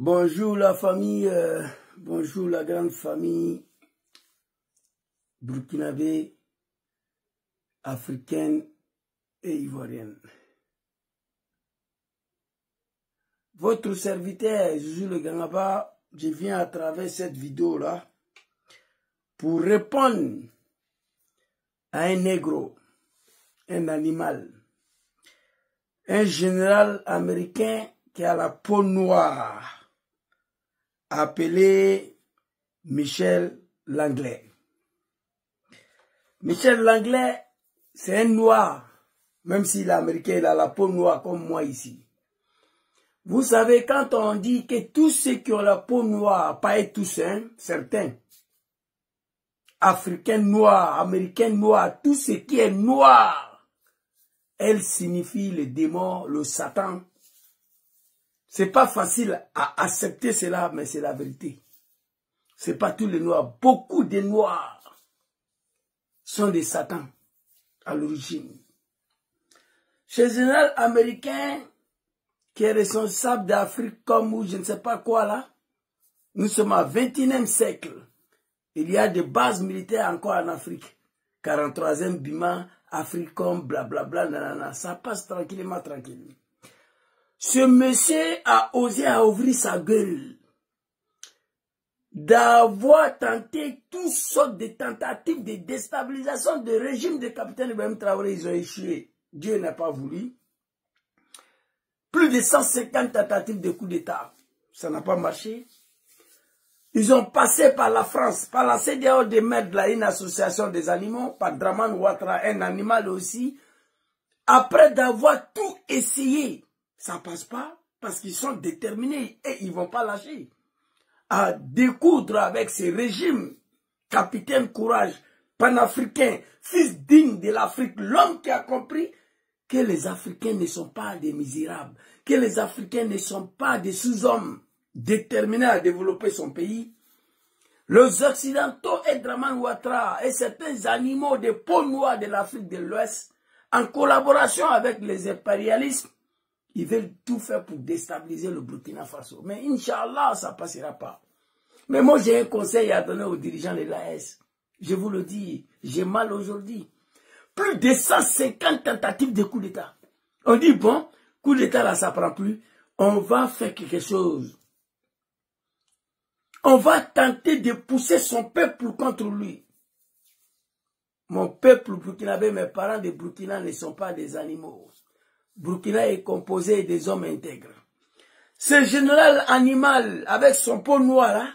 Bonjour la famille, bonjour la grande famille burkinabé, africaine et ivoirienne. Votre serviteur, Juju Le Gangaba, je viens à travers cette vidéo-là pour répondre à un négro, un animal, un général américain qui a la peau noire, appelé Michel Langlais. Michel Langlais, c'est un noir, même s'il est américain, il a la peau noire comme moi ici. Vous savez, quand on dit que tous ceux qui ont la peau noire, pas tous, hein, certains, africains noirs, américains noirs, tout ce qui est noir, elle signifie le démon, le Satan. C'est pas facile à accepter cela, mais c'est la vérité. C'est pas tous les noirs. Beaucoup de noirs sont des satans à l'origine. Chez le général américain qui est responsable d'Afrique comme ou je ne sais pas quoi là, nous sommes au XXIe siècle. Il y a des bases militaires encore en Afrique. 43e Bima, Africom, blablabla, nanana. Ça passe tranquillement, tranquillement. Ce monsieur a osé à ouvrir sa gueule, d'avoir tenté toutes sortes de tentatives de déstabilisation du régime de capitaine Ibrahim Traoré. Ils ont échoué. Dieu n'a pas voulu. Plus de 150 tentatives de coup d'État. Ça n'a pas marché. Ils ont passé par la France, par la CEDEAO de mettre là une association des animaux, par Draman Ouattara, un animal aussi. Après d'avoir tout essayé, ça ne passe pas parce qu'ils sont déterminés et ils ne vont pas lâcher. À découdre avec ces régimes, capitaine courage, panafricain, fils digne de l'Afrique, l'homme qui a compris que les Africains ne sont pas des misérables, que les Africains ne sont pas des sous-hommes déterminés à développer son pays. Les Occidentaux et Draman Ouattara et certains animaux de peau noire de l'Afrique de l'Ouest, en collaboration avec les impérialistes, ils veulent tout faire pour déstabiliser le Burkina Faso. Mais Inch'Allah, ça ne passera pas. Mais moi, j'ai un conseil à donner aux dirigeants de l'AS. Je vous le dis, j'ai mal aujourd'hui. Plus de 150 tentatives de coup d'État. On dit, bon, coup d'État là, ça ne prend plus. On va faire quelque chose. On va tenter de pousser son peuple contre lui. Mon peuple burkinabé, mes parents de Burkina ne sont pas des animaux. Burkina est composé des hommes intègres. Ce général animal avec son peau noire là,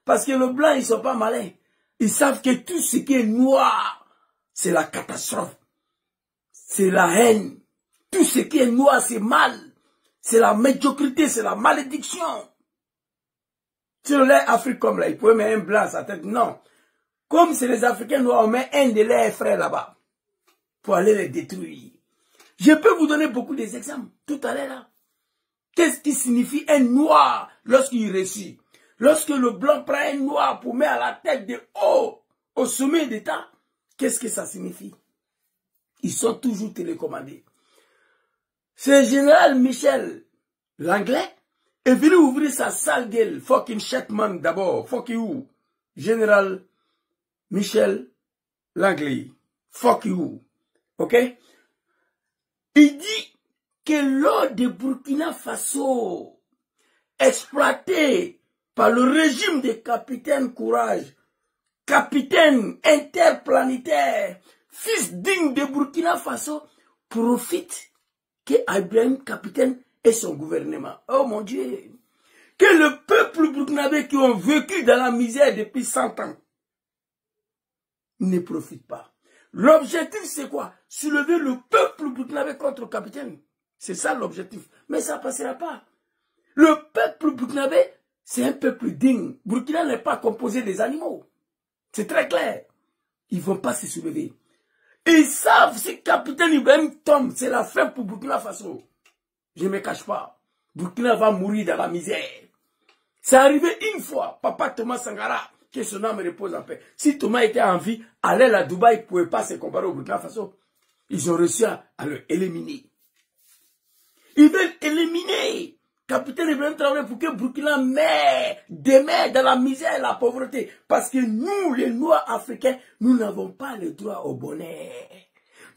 parce que le blanc ils sont pas malins. Ils savent que tout ce qui est noir, c'est la catastrophe. C'est la haine. Tout ce qui est noir, c'est mal. C'est la médiocrité, c'est la malédiction. Sur les Afrique comme là, ils pouvaient mettre un blanc à sa tête. Non. Comme c'est les Africains noirs, on met un de leurs frères là-bas pour aller les détruire. Je peux vous donner beaucoup d'exemples tout à l'heure. Qu'est-ce qui signifie un noir lorsqu'il réussit? Lorsque le blanc prend un noir pour mettre à la tête de haut au sommet d'État, qu'est-ce que ça signifie? Ils sont toujours télécommandés. Ce général Michel Langlais est venu ouvrir sa sale gueule. Fucking Shetman d'abord. Fuck you. Général Michel Langlais. Fuck you. Ok? Il dit que l'eau de Burkina Faso, exploitée par le régime de capitaine courage, capitaine interplanétaire, fils digne de Burkina Faso, profite que Ibrahim capitaine et son gouvernement. Oh mon Dieu! Que le peuple burkinabé qui ont vécu dans la misère depuis 100 ans ne profite pas. L'objectif, c'est quoi? Soulever le peuple burkinabé contre le capitaine. C'est ça l'objectif. Mais ça ne passera pas. Le peuple burkinabé, c'est un peuple digne. Burkina n'est pas composé des animaux. C'est très clair. Ils ne vont pas se soulever. Ils savent si le capitaine Ibrahim tombe, c'est la fin pour Burkina Faso. Je ne me cache pas. Burkina va mourir dans la misère. C'est arrivé une fois. Papa Thomas Sankara, que son âme repose en paix. Si Thomas était en vie, aller à Dubaï, il ne pouvait pas se comparer au Burkina Faso. Ils ont réussi à le éliminer. Ils veulent éliminer capitaine Ibrahim Traoré, pour que Burkina demeure dans la misère et la pauvreté. Parce que nous, les Noirs africains, nous n'avons pas le droit au bonheur.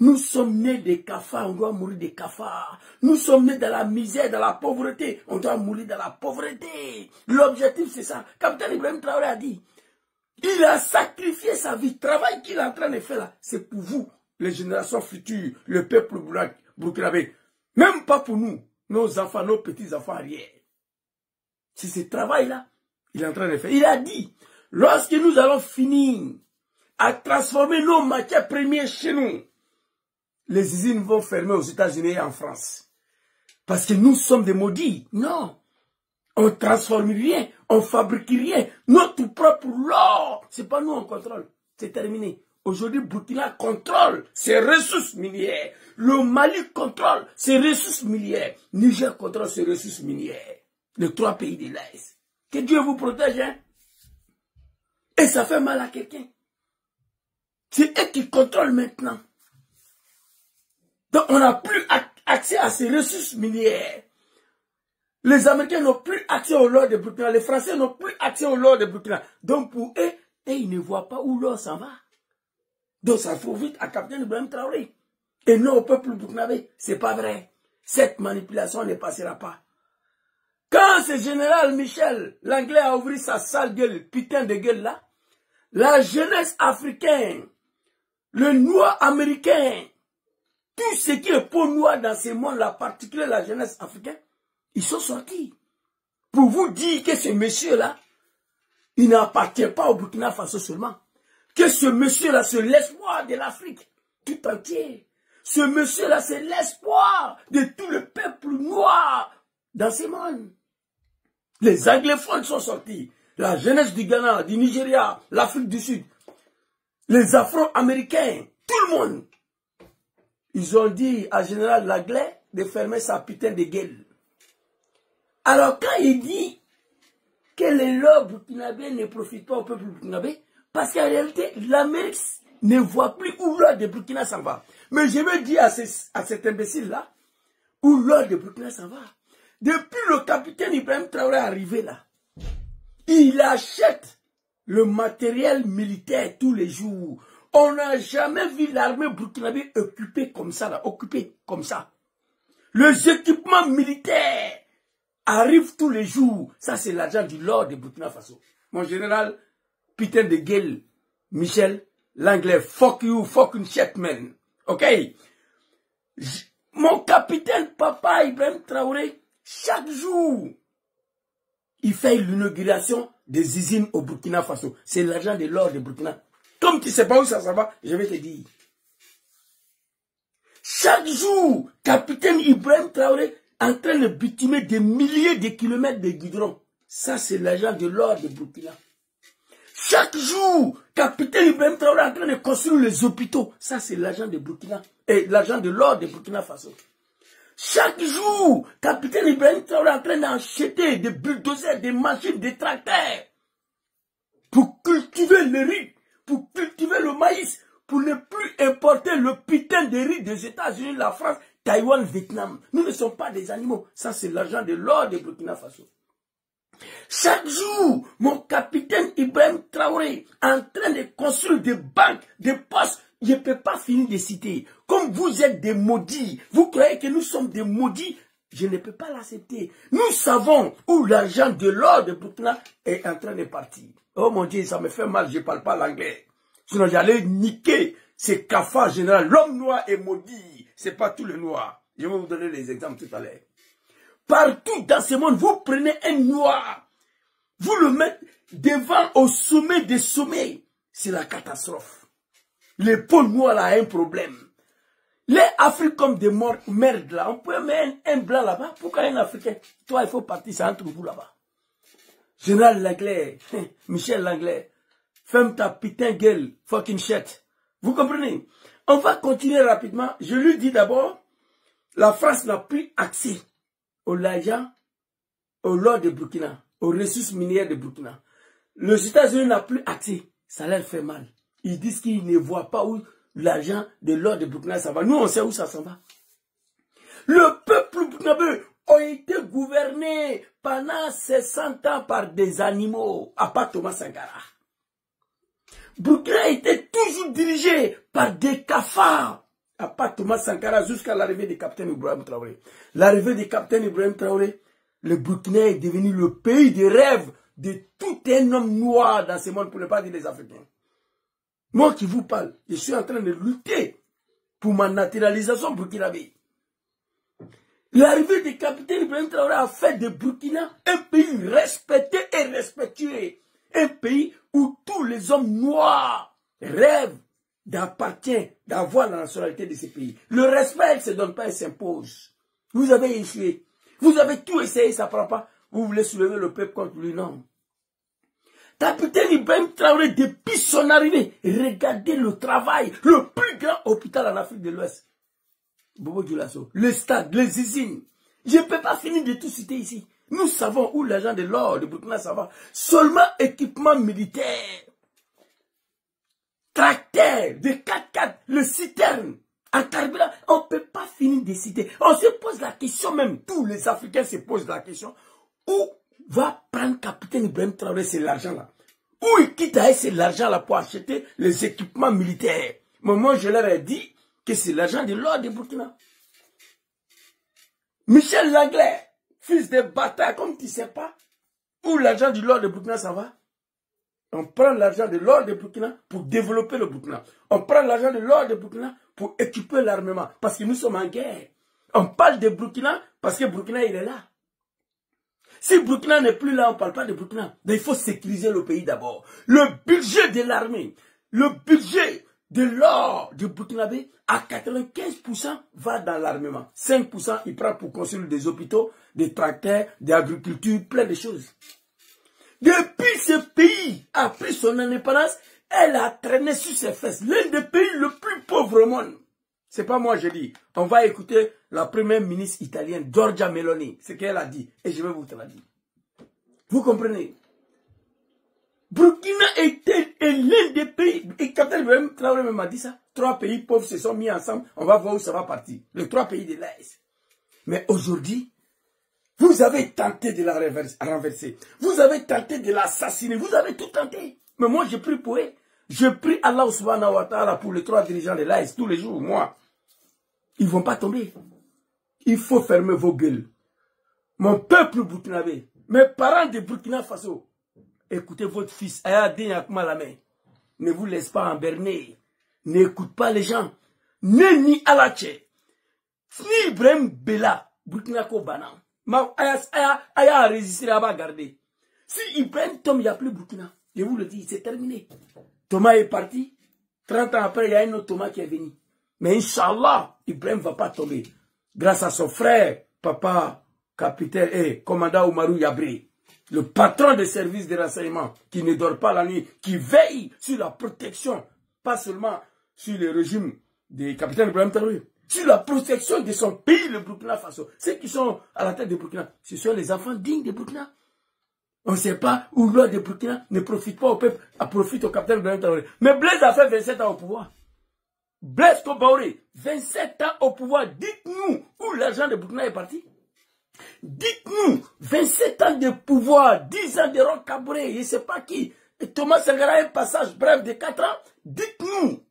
Nous sommes nés des cafards, on doit mourir des cafards. Nous sommes nés dans la misère, dans la pauvreté, on doit mourir dans la pauvreté. L'objectif, c'est ça. Capitaine Ibrahim Traoré a dit, il a sacrifié sa vie. Le travail qu'il est en train de faire là, c'est pour vous, les générations futures, le peuple burkinabé. Même pas pour nous, nos enfants, nos petits-enfants arrière. C'est ce travail-là qu'il est en train de faire. Il a dit, lorsque nous allons finir à transformer nos matières premières chez nous, les usines vont fermer aux États-Unis et en France. Parce que nous sommes des maudits. Non. On ne transforme rien. On ne fabrique rien. Notre propre l'or. Ce n'est pas nous on contrôle. C'est terminé. Aujourd'hui, Burkina contrôle ses ressources minières. Le Mali contrôle ses ressources minières. Niger contrôle ses ressources minières. Les 3 pays de l'Est. Que Dieu vous protège. Hein? Et ça fait mal à quelqu'un. C'est eux qui contrôlent maintenant. Donc, on n'a plus accès à ces ressources minières. Les Américains n'ont plus accès au l'or de Burkina. Les Français n'ont plus accès au l'or de Burkina. Donc, pour eux, ils ne voient pas où l'or s'en va. Donc, ça faut vite à capitaine Ibrahim Traoré. Et non au peuple burkinabé. C'est pas vrai. Cette manipulation ne passera pas. Quand ce général Michel, l'anglais, a ouvert sa sale gueule, putain de gueule là, la jeunesse africaine, le noir américain, tout ce qui est peau noire dans ce monde-là, particulièrement la jeunesse africaine, ils sont sortis. Pour vous dire que ce monsieur-là, il n'appartient pas au Burkina Faso seulement. Que ce monsieur-là, c'est l'espoir de l'Afrique tout entier. Ce monsieur-là, c'est l'espoir de tout le peuple noir dans ce monde. Les anglophones sont sortis. La jeunesse du Ghana, du Nigeria, l'Afrique du Sud. Les Afro-Américains, tout le monde. Ils ont dit à Général Langlais de fermer sa putain de gueule. Alors quand il dit que les lois burkinabés ne profitent pas au peuple burkinabé, parce qu'en réalité, l'Amérique ne voit plus où l'or de Burkina s'en va. Mais je veux dire à cet imbécile-là, où l'or de Burkina s'en va. Depuis le capitaine Ibrahim Traoré est arrivé là, il achète le matériel militaire tous les jours. On n'a jamais vu l'armée burkinabé occupée comme ça, là, occupée comme ça. Les équipements militaires arrivent tous les jours. Ça, c'est l'argent du Lord de Burkina Faso. Mon général, putain de gueule, Michel, l'anglais, fuck you, fucking shit, man. Ok? Mon capitaine, papa Ibrahim Traoré, chaque jour, il fait l'inauguration des usines au Burkina Faso. C'est l'argent de l'or de Burkina. Comme tu ne sais pas où ça va, je vais te dire. Chaque jour, capitaine Ibrahim Traoré en train de bitumer des milliers de kilomètres de goudron. Ça, c'est l'argent de l'or de Burkina. Chaque jour, capitaine Ibrahim Traoré en train de construire les hôpitaux. Ça, c'est l'argent de Burkina. Et l'argent de l'or de Burkina Faso. Chaque jour, capitaine Ibrahim Traoré en train d'acheter des bulldozers, des machines, des tracteurs. Pour cultiver le riz, pour cultiver le maïs, pour ne plus importer le putain de riz des États-Unis, la France, Taïwan, Vietnam. Nous ne sommes pas des animaux. Ça, c'est l'argent de l'or de Burkina Faso. Chaque jour, mon capitaine Ibrahim Traoré en train de construire des banques, des postes. Je ne peux pas finir de citer. Comme vous êtes des maudits, vous croyez que nous sommes des maudits, je ne peux pas l'accepter. Nous savons où l'argent de l'or de Burkina est en train de partir. Oh mon Dieu, ça me fait mal, je ne parle pas l'anglais. Sinon j'allais niquer ces cafards général. L'homme noir est maudit. Ce n'est pas tout le noir. Je vais vous donner les exemples tout à l'heure. Partout dans ce monde, vous prenez un noir. Vous le mettez devant au sommet des sommets. C'est la catastrophe. Les peaux noires là a un problème. Les Africains comme des merdes là, on peut mettre un blanc là-bas. Pourquoi un Africain? Toi, il faut partir, c'est entre vous là-bas. Général Langlais, Michel Langlais, ferme ta putain gueule, fucking shit. Vous comprenez? On va continuer rapidement. Je lui dis d'abord, la France n'a plus accès au l'argent, au l'or de Burkina, aux ressources minières de Burkina. Les États-Unis n'ont plus accès. Ça leur fait mal. Ils disent qu'ils ne voient pas où l'argent de l'or de Burkina ça va. Nous, on sait où ça s'en va. Le peuple burkinabé a été gouverné pendant 60 ans par des animaux, à part Thomas Sankara. Burkina était toujours dirigé par des cafards, à part Thomas Sankara, jusqu'à l'arrivée du capitaine Ibrahim Traoré. L'arrivée du capitaine Ibrahim Traoré, le Burkina est devenu le pays de rêve de tout un homme noir dans ce monde, pour ne pas dire les Africains. Moi qui vous parle, je suis en train de lutter pour ma naturalisation burkinabé. L'arrivée du capitaine Ibrahim Traoré a fait de Burkina un pays respecté et respectueux. Un pays où tous les hommes noirs rêvent d'appartenir, d'avoir la nationalité de ce pays. Le respect ne se donne pas et s'impose. Vous avez échoué. Vous avez tout essayé, ça ne prend pas. Vous voulez soulever le peuple contre lui, non. Capitaine Ibrahim Traoré, depuis son arrivée, regardez le travail, le plus grand hôpital en Afrique de l'Ouest. Bobo Dioulasso, le stade, les usines. Je ne peux pas finir de tout citer ici. Nous savons où l'argent de l'or de Burkina ça va. Seulement équipement militaire. Tracteur, de 4x4, le citerne, en carburant. On ne peut pas finir de citer. On se pose la question même, tous les Africains se posent la question. Où va prendre capitaine Ibrahim Traoré c'est l'argent-là? Où il quitte à c'est l'argent-là pour acheter les équipements militaires? Mais moi, je leur ai dit que c'est l'argent de l'or de Burkina. Michel Langlais, fils de bâtard, comme tu ne sais pas où l'argent de l'or de Burkina ça va. On prend l'argent de l'or de Burkina pour développer le Burkina. On prend l'argent de l'or de Burkina pour équiper l'armement. Parce que nous sommes en guerre. On parle de Burkina parce que Burkina il est là. Si Burkina n'est plus là, on ne parle pas de Burkina. Mais il faut sécuriser le pays d'abord. Le budget de l'armée, le budget de l'or de Burkinabé, à 95% va dans l'armement. 5% il prend pour construire des hôpitaux, des tracteurs, des agricultures, plein de choses. Depuis ce pays a pris son indépendance, elle a traîné sur ses fesses. L'un des pays le plus pauvre au monde. C'est pas moi, je dis. On va écouter la première ministre italienne, Giorgia Meloni, ce qu'elle a dit. Et je vais vous traduire. Vous comprenez? Burkina est l'un des pays, et Capitaine Ibrahim Traoré m'a dit ça. 3 pays pauvres se sont mis ensemble. On va voir où ça va partir. Les 3 pays de l'Est. Mais aujourd'hui, vous avez tenté de la renverser. Vous avez tenté de l'assassiner. Vous avez tout tenté. Mais moi, je prie pour eux. Je prie Allah subhanahu wa ta'ala pour les 3 dirigeants de l'AS tous les jours, moi. Ils ne vont pas tomber. Il faut fermer vos gueules. Mon peuple burkinabé, mes parents de Burkina Faso, écoutez votre fils, ne vous laisse pas emberner. N'écoute pas les gens. Ni Alache, ni Ibrahim Bella, Burkina Kobana. Aya a résisté à garder. Si Ibrahim tombe, il n'y a plus Burkina. Je vous le dis, c'est terminé. Thomas est parti. 30 ans après, il y a un autre Thomas qui est venu. Mais Inch'Allah, Ibrahim ne va pas tomber. Grâce à son frère, papa, capitaine et commandant Oumarou Yabré, le patron des services de renseignement, qui ne dort pas la nuit, qui veille sur la protection, pas seulement sur le régime des capitaines Ibrahim Traoré, sur la protection de son pays, le Burkina Faso. Ceux qui sont à la tête de Burkina, ce sont les enfants dignes de Burkina. On ne sait pas où l'or de Burkina ne profite pas au peuple, profite au capitaine Ibrahim Traoré. Mais Blaise a fait 27 ans au pouvoir. Blaise Compaoré, 27 ans au pouvoir. Dites-nous où l'argent de Burkina est parti. Dites-nous, 27 ans de pouvoir, 10 ans de Roch Kaboré, je ne sais pas qui. Et Thomas Sankara, un passage bref de 4 ans. Dites-nous,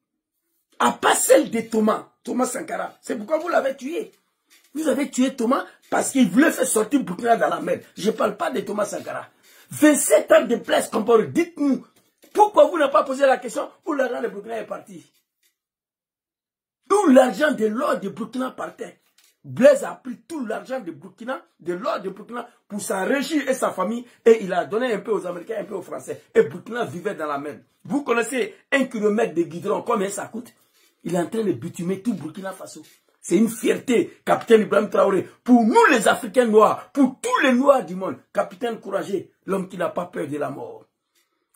à part celle de Thomas Sankara, c'est pourquoi vous l'avez tué. Vous avez tué Thomas parce qu'il voulait faire sortir Burkina dans la mer. Je ne parle pas de Thomas Sankara. 27 ans de Blaise Compaoré, dites-nous, pourquoi vous n'avez pas posé la question où l'argent de Burkina est parti? Où l'argent de l'or de Burkina partait? Blaise a pris tout l'argent de Burkina, de l'or de Burkina, pour s'enrichir et sa famille, et il a donné un peu aux Américains, un peu aux Français. Et Burkina vivait dans la mer. Vous connaissez 1 kilomètre de goudron, combien ça coûte? Il est en train de bitumer tout Burkina Faso. C'est une fierté, capitaine Ibrahim Traoré, pour nous les Africains noirs, pour tous les noirs du monde. Capitaine courageux, l'homme qui n'a pas peur de la mort.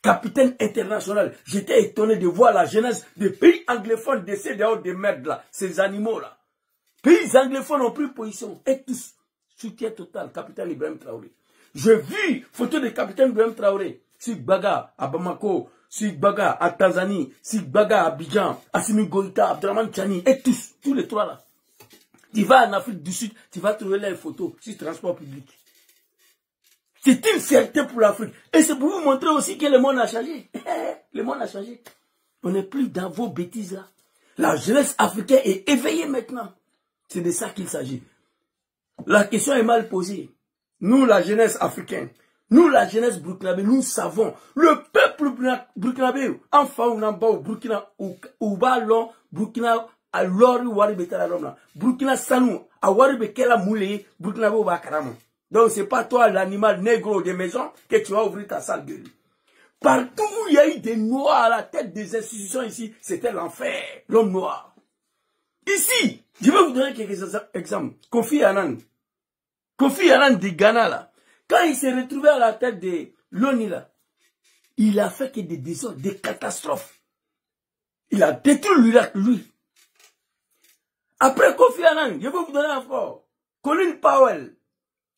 Capitaine international, j'étais étonné de voir la jeunesse des pays anglophones de ces dehors de merde là, ces animaux là. Pays anglophones ont pris position, et tous, soutien total, capitaine Ibrahim Traoré. J'ai vu photo de capitaine Ibrahim Traoré, Sigbaga à Bamako, Sigbaga à Tanzanie, Sigbaga à Abidjan, Assimi Goïta, Abdraman Tchani, et tous les 3 là. Tu vas en Afrique du Sud, tu vas trouver les photos sur le transport public. C'est une fierté pour l'Afrique. Et c'est pour vous montrer aussi que le monde a changé. Le monde a changé. On n'est plus dans vos bêtises là. La jeunesse africaine est éveillée maintenant. C'est de ça qu'il s'agit. La question est mal posée. Nous, la jeunesse africaine, nous, la jeunesse burkinabé, nous savons. Le peuple burkinabé, enfin, on en bas au Burkina, au ballon, Burkina, à l'or, Burkina Sanou, à Waribekela Moulé, Burkinabé au Bakaramo. Donc, c'est pas toi, l'animal négro des maisons, que tu vas ouvrir ta sale gueule. Partout où il y a eu des noirs à la tête des institutions ici, c'était l'enfer, l'homme noir. Ici, je vais vous donner quelques exemples. Kofi Annan de Ghana, là, quand il s'est retrouvé à la tête de l'ONU, là, il a fait que des désordres, des catastrophes. Il a détruit l'Irak, lui. Après Kofi Annan, je vais vous donner encore Colin Powell,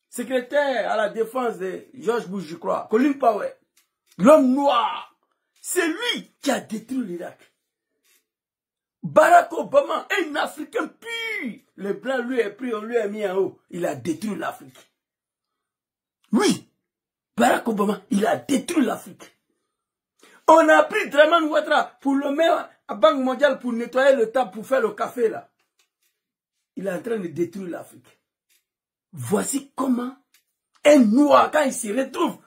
secrétaire à la défense de George Bush, je crois. Colin Powell, l'homme noir, c'est lui qui a détruit l'Irak. Barack Obama, un Africain pur. Le blanc lui est pris, on lui a mis en haut. Il a détruit l'Afrique. Oui, Barack Obama, il a détruit l'Afrique. On a pris Draman Ouattara pour le mettre à Banque mondiale pour nettoyer le table, pour faire le café là. Il est en train de détruire l'Afrique. Voici comment un noir, quand il se retrouve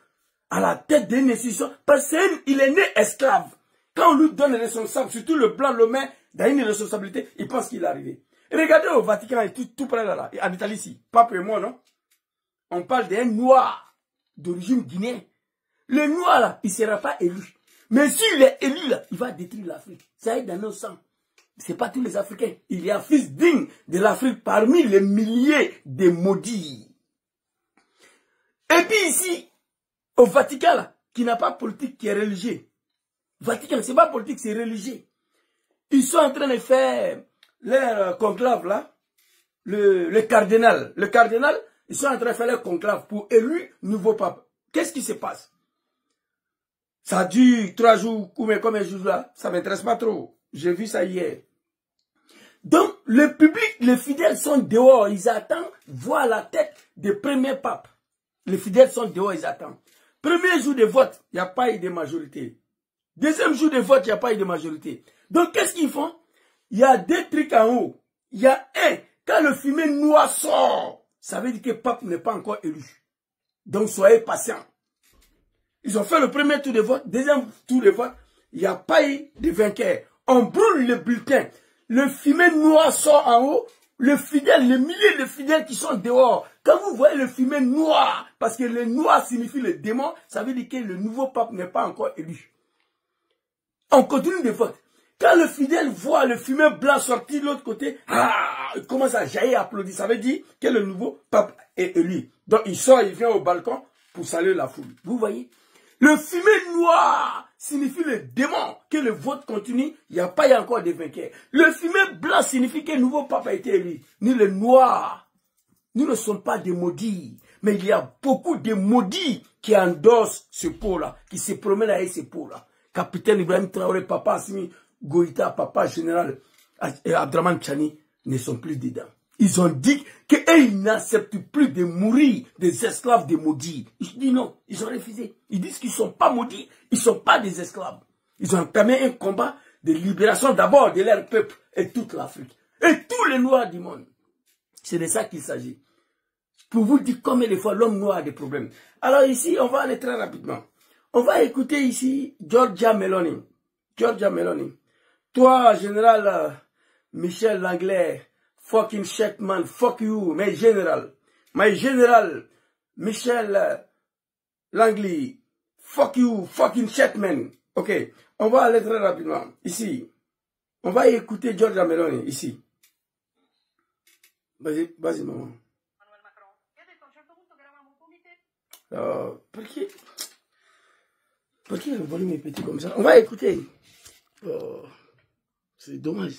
à la tête d'une institution, parce qu'il est né esclave. Quand on lui donne les responsables, surtout le blanc le met dans une responsabilité, il pense qu'il est arrivé. Regardez au Vatican, tout près là, en Italie ici, Pape et moi, non? On parle d'un noir d'origine guinéenne. Le noir là, il ne sera pas élu. Mais s'il est élu là, il va détruire l'Afrique. Ça est dans nos sangs. Ce n'est pas tous les Africains. Il y a un fils digne de l'Afrique parmi les milliers de maudits. Et puis ici, au Vatican là, qui n'a pas politique, qui est religieux. Vatican, c'est pas politique, c'est religieux. Ils sont en train de faire leur conclave là, le cardinal. Le cardinal, ils sont en train de faire leur conclave pour élire nouveau pape. Qu'est-ce qui se passe? Ça dure 3 jours, combien de jours là? Ça ne m'intéresse pas trop. J'ai vu ça hier. Donc, le public, les fidèles sont dehors, ils attendent voir la tête des premiers papes. Les fidèles sont dehors, ils attendent. Premier jour de vote, il n'y a pas eu de majorité. Deuxième jour de vote, il n'y a pas eu de majorité. Donc, qu'est-ce qu'ils font? Il y a 2 trucs en haut. Il y a un, quand le fumet noir sort, ça veut dire que le pape n'est pas encore élu. Donc, soyez patients. Ils ont fait le premier tour de vote, deuxième tour de vote, il n'y a pas eu de vainqueur. On brûle le bulletin. Le fumet noir sort en haut, les fidèles, les milliers de fidèles qui sont dehors. Quand vous voyez le fumet noir, parce que le noir signifie le démon, ça veut dire que le nouveau pape n'est pas encore élu. On continue de vote. Quand le fidèle voit le fumet blanc sortir de l'autre côté, il commence à jaillir, applaudir. Ça veut dire que le nouveau pape est élu. Donc il sort, il vient au balcon pour saluer la foule. Vous voyez? Le fumet noir signifie le démon, que le vote continue, il n'y a pas encore de vainqueur. Le fumet blanc signifie que le nouveau pape a été élu. Ni le noir. Nous ne sommes pas des maudits. Mais il y a beaucoup de maudits qui endossent ce pot-là, qui se promènent avec ce pot-là. Capitaine Ibrahim Traoré, papa Assimi Goïta, papa général Abdraman Tchani ne sont plus dedans. Ils ont dit qu'ils n'acceptent plus de mourir des esclaves des maudits. Je dis non, ils ont refusé. Ils disent qu'ils ne sont pas maudits, ils ne sont pas des esclaves. Ils ont entamé un combat de libération d'abord de leur peuple et toute l'Afrique. Et tous les noirs du monde. C'est de ça qu'il s'agit. Pour vous dire combien de fois l'homme noir a des problèmes. Alors ici, on va aller très rapidement. On va écouter ici Giorgia Meloni. Giorgia Meloni. Toi, général Michel Langlais, fucking shit man, fuck you, my général Michel Langlais, fuck you, fucking shit man. Ok, on va aller très rapidement. Ici, on va écouter Giorgia Meloni, ici. Vas-y, maman. Pourquoi le volume est petit comme ça? On va écouter. Oh, c'est dommage.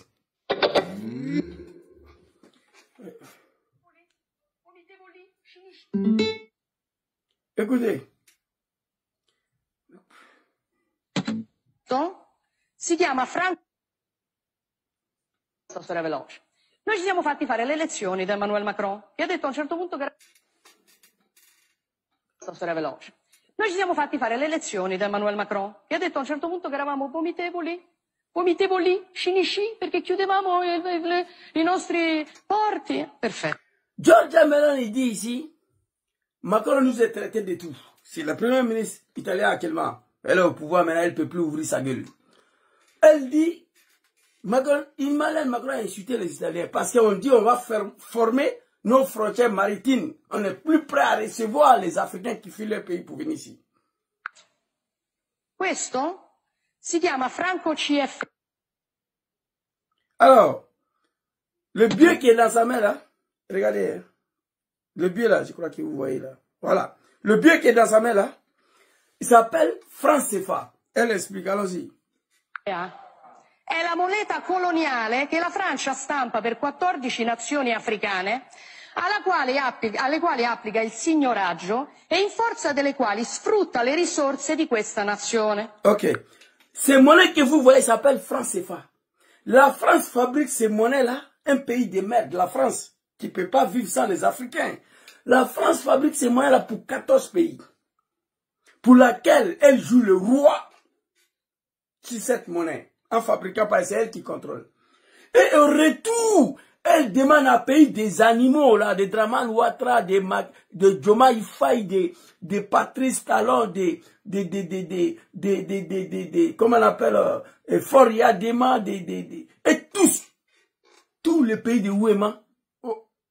Écoutez. Si chiama Franco. Storia veloce. Noi ci siamo fatti fare le elezioni da Emmanuel Macron, che ha detto a un certo punto che... Questa storia veloce. Noi ci siamo fatti fare le elezioni da Emmanuel Macron, che ha detto a un certo punto che eravamo vomitevoli, scinisci, perché chiudevamo i nostri porti. Perfetto. Giorgia Meloni dit ici, Macron nous a traité de tout. C'est la première ministre italienne actuellement. Elle est au pouvoir, maintenant elle ne peut plus ouvrir sa gueule. Elle dit, Macron a insulté les Italiens parce qu'on dit on va former nos frontières maritimes. On n'est plus prêt à recevoir les Africains qui fuient leur pays pour venir ici. Questo si chiama Franco CF. Alors, le bieu qui est dans sa main là, regardez, hein, le bieu là, je crois que vous voyez là. Voilà, le bieu qui est dans sa main là, il s'appelle franc CFA. Elle explique, allons-y. È la moneta coloniale che la Francia stampa per 14 nazioni africane, alle quali applica il signoraggio e in forza delle quali sfrutta le risorse di questa nazione. Ok. Ces monnaies que vous voyez s'appellent franc CFA. La France fabrique ces monnaies-là, un pays de merde, la France, qui ne peut pas vivre sans les Africains. La France fabrique ces monnaies-là pour 14 pays, pour laquelle elle joue le roi sur cette monnaie. En fabriquant par c'est elle qui contrôle. Et au retour, elle demande à payer des animaux, là, de Draman Ouattara, de Diomaye Faye, de Patrice Talon, comment on appelle, Foria Dema, et tous les pays de Ouema,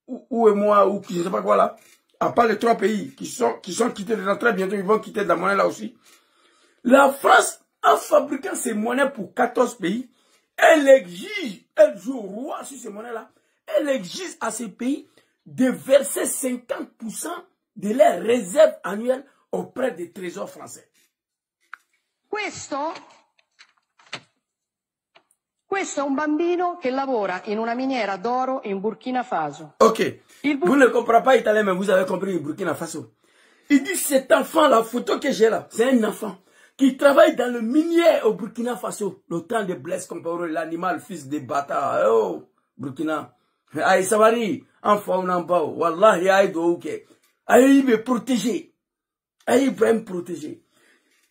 Ouémoa, ou je ne sais pas quoi là, à part les 3 pays qui sont quittés de très bientôt, ils vont quitter de la monnaie là aussi. La France, en fabriquant ces monnaies pour 14 pays, elle exige, elle joue au roi sur ces monnaies-là, elle exige à ces pays de verser 50% de leurs réserves annuelles auprès des trésors français. Questo è un bambino che lavora in una miniera d'oro in Burkina Faso. Ok, vous ne comprenez pas italien, mais vous avez compris le Burkina Faso. Il dit cet enfant, la photo que j'ai là, c'est un enfant qui travaille dans le minier au Burkina Faso, le temps de Blaise Compaoré, l'animal fils de bâtard. Oh, Burkina. Aïe, Savary, enfant, on en bas. Wallahi, aïe, ok. Aïe, il me protéger. Aïe, il peut me protéger.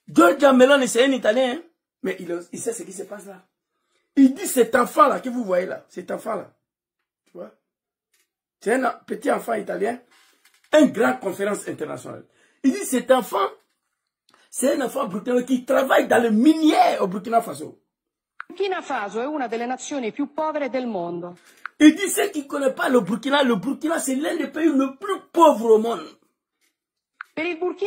Giorgia Meloni, c'est un Italien, hein? Mais il sait ce qui se passe là. Il dit cet enfant-là que vous voyez là, cet enfant-là, tu vois, c'est un petit enfant italien, une grande conférence internationale. Il dit cet enfant, c'est un enfant burkinabé qui travaille dans le minier au Burkina Faso. Burkina Faso è una delle nazioni più povere del mondo. Il dit ceux qui ne connaissent pas le Burkina c'est l'un des pays le plus pauvres au monde. Per il Burkina